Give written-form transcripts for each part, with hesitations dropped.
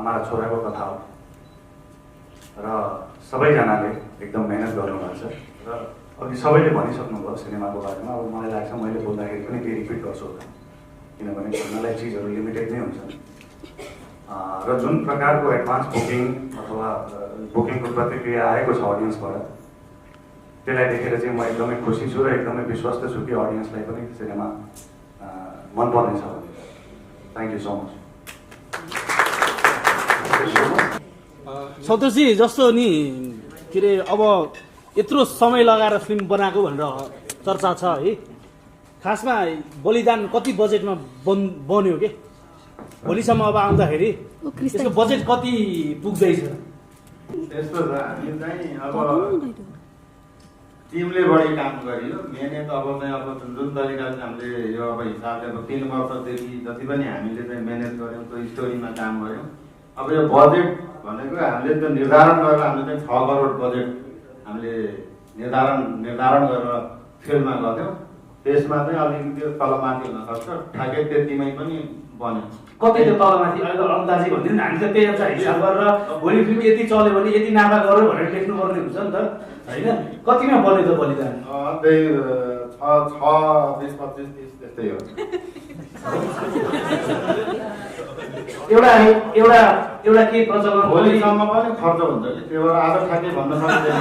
आमा र छोराको कथा हो र सबैजनाले एकदम मेहनत गर्नुभएको छ र अघि सबैले भनिसक्नुभयो सिनेमाको बारेमा। अब मलाई लाग्छ मैले बोल्दाखेरि पनि केही रिपिट गर्छु होला, किनभने भन्नलाई चिजहरू लिमिटेड नै हुन्छ र जुन प्रकारको एडभान्स बुकिङ अथवा बुकिङको प्रतिक्रिया आएको छ अडियन्सबाट, त्यसलाई देखेर चाहिँ म एकदमै खुसी छु र एकदमै विश्वस्त छु कि अडियन्सलाई पनि सिनेमा मन पर्नेछ भन्ने। Thank you so much. सन्तोषजी, जस्तो नि के अरे अब यत्रो समय लगाएर फिल्म बनाएको भनेर चर्चा छ है, खासमा बलिदान कति बजेटमा बन्यो के भोलिसम्म अब आउँदाखेरि यसको बजेट कति पुग्दैछ? त्यस्तो छ, हामी चाहिँ अब टिमले बढी काम गरियो। मेहनत अब चाहिँ अब जुन तरिकाले हामीले यो अब हिसाबले अब 3 वर्षदेखि जति पनि हामीले चाहिँ मेहनत गऱ्यौँ, त्यो स्टोरीमा काम गऱ्यौँ। अब यो बजेट भनेको हामीले त्यो निर्धारण गरेर हामीले चाहिँ 6 करोड बजेट हामीले निर्धारण गरेर फिल्ममा गर्थ्यौँ। त्यसमा चाहिँ अलिकति त्यो तलमाथि हुनसक्छ, ठ्याक्कै त्यतिमै पनि बन्यो। कति त्यो तलमाथि अहिले अन्दाजै भनिदिनु, हामी त त्यही अनुसार हिसाब गरेर भोलि फिल्म यति चल्यो भने यति नाफा गऱ्यो भनेर लेख्नु पर्ने हुन्छ नि त होइन? कतिमा बन्यो त बलिदान? त्यही 6, 20, 25, 30 त्यस्तै हो। एउटा के प्रचलन भोलिसम्म पनि खर्च हुन्छ कि, त्यो भएर आज ठ्याक्कै भन्न सक्दैन।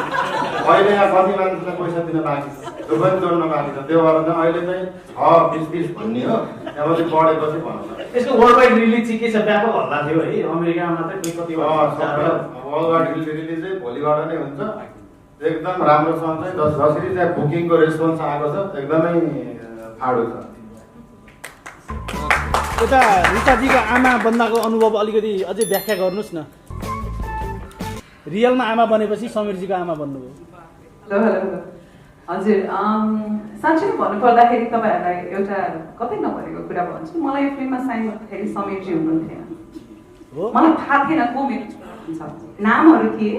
अहिले यहाँ कति मान्छेलाई पैसा दिन बाँकी छ, त्यो पनि जोड्न बाँकी छ। त्यो भएर चाहिँ अहिले चाहिँ 6, 20, 30 भन्ने हो, त्यहाँपछि बढेपछि भन्छ। यसको वर्ल्ड वाइड रिलिज चाहिँ के छ? व्यापक हल्ला थियो है अमेरिकामा मात्रै, कति वर्ल्ड वाइड रिलिज चाहिँ भोलिबाट नै हुन्छ। एकदम राम्रोसँग चाहिँ जसरी चाहिँ बुकिङको रेस्पोन्स आएको छ, एकदमै फाडो छ। यता रिताजीको आमा बन्दाको अनुभव अलिकति अझै व्याख्या गर्नुहोस् न। रियलमा आमा बनेपछि समीरजीको आमा बन्नुभयो। हेलो हजुर, साँच्चै भन्नुपर्दाखेरि तपाईँहरूलाई एउटा कतै नभनेको कुरा भन्छु। मलाई यो फिल्ममा साइन गर्दाखेरि समीरजी हुनुहुन्थेन, मलाई थाहा थिएन को मेरो हुन्छ। नामहरू थिए,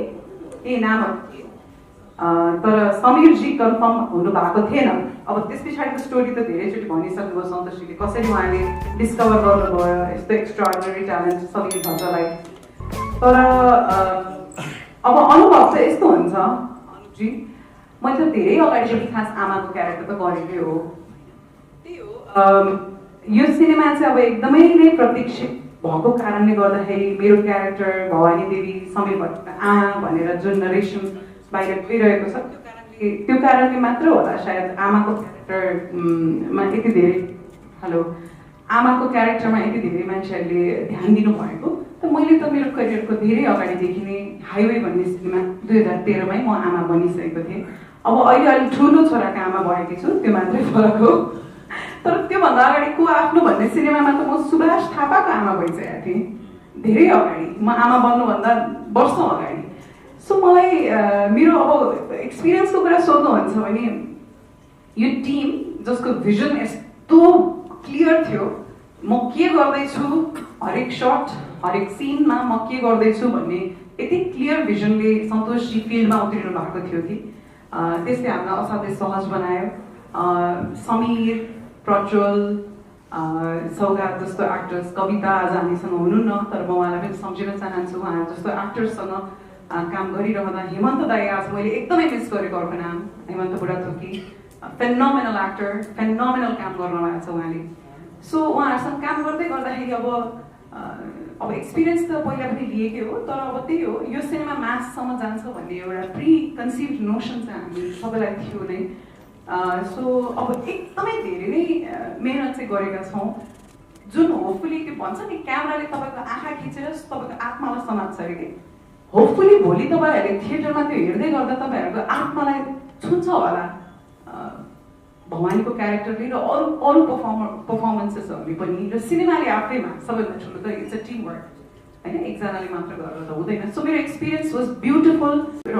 केही नामहरू थिए, तर समीरजी कन्फर्म हुनु भएको थिएन। अब त्यस पछाडिको स्टोरी त धेरैचोटि भनिसक्नुभयो सन्तोषजीले, कसरी उहाँले डिस्कभर गर्नुभयो यस्तो एक्स्ट्राअर्डिनरी ट्यालेन्ट समीर भट्टलाई। तर अब अनुभव चाहिँ यस्तो हुन्छ अनुजी, मैले त धेरै अगाडिदेखि खास आमाको क्यारेक्टर त गरेकै हो। त्यही हो, यो सिनेमा चाहिँ अब एकदमै नै प्रतीक्षित भएको कारणले गर्दाखेरि मेरो क्यारेक्टर भवानी देवी समीर भट्ट आमा भनेर जुन नरेसन बाहिर गइरहेको छ, त्यो कारणले मात्र होला सायद आमाको क्यारेक्टरमा यति धेरै आमाको क्यारेक्टरमा यति धेरै मान्छेहरूले ध्यान दिनुभएको। त मैले त मेरो करियरको धेरै अगाडिदेखि नै हाइवे भन्ने सिनेमा 2013मै म आमा बनिसकेको थिएँ। अब अहिले अलिक ठुलो छोराको आमा भएकी छु, त्यो मात्रै फरक हो। तर त्योभन्दा अगाडि को आफ्नो भन्ने सिनेमामा त म सुभाष थापाको आमा भइसकेको थिएँ धेरै अगाडि, म आमा बन्नुभन्दा वर्ष अगाडि। सो मलाई मेरो अब एक्सपिरियन्सको कुरा सोध्नुहुन्छ भने यो टिम जसको भिजन यस्तो क्लियर थियो, म के गर्दैछु हरेक सट हरेक सिनमा म के गर्दैछु भन्ने यति क्लियर भिजनले सन्तोषजी फिल्डमा उत्रिनु भएको थियो कि त्यसले हामीलाई असाध्यै सहज बनायो। समीर, प्रज्वल, सौगात जस्तो एक्टर्स, कविता आज हामीसँग हुनुहुन्न तर म उहाँलाई पनि सम्झिन चाहन्छु। उहाँ जस्तो एक्टर्ससँग काम गरिरहँदा हेमन्त दाई आज मैले एकदमै मिस गरेको अर्को नाम Hemant Budhathoki, phenomenal actor, phenomenal काम गर्नुभएको छ उहाँले। सो उहाँहरूसँग काम गर्दै गर्दाखेरि अब एक्सपिरियन्स त पहिला पनि लिएकै हो, तर अब त्यही हो यो सिनेमा माससम्म जान्छ भन्ने एउटा प्री कन्सिभ्ड नोसन चाहिँ हामी सबैलाई थियो नै। सो अब एकदमै धेरै नै मेहनत चाहिँ गरेका छौँ, जुन होपफुली त्यो भन्छ नि क्यामेराले तपाईँको आँखा खिचेर तपाईँको आत्मालाई समात्छ अरे कि। होपफुली भोलि तपाईँहरूले थिएटरमा त्यो हेर्दै गर्दा तपाईँहरूको आत्मालाई छुन्छ होला भवानीको क्यारेक्टरले र अरू पर्फर्मेन्सेसहरूले पनि। र सिनेमाले आफैमा सबैभन्दा ठुलो त इट्स अ टिम वर्क होइन, एकजनाले मात्र गरेर त हुँदैन। सो मेरो एक्सपिरियन्स वाज ब्युटिफुल र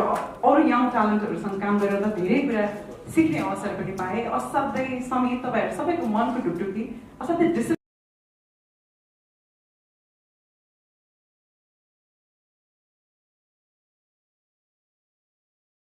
अरू यङ ट्यालेन्टहरूसँग काम गरेर त धेरै कुरा सिक्ने अवसर पनि पाएँ। असाध्यै समीर, तपाईँहरू सबैको मनको ढुकढुकी, असाध्यै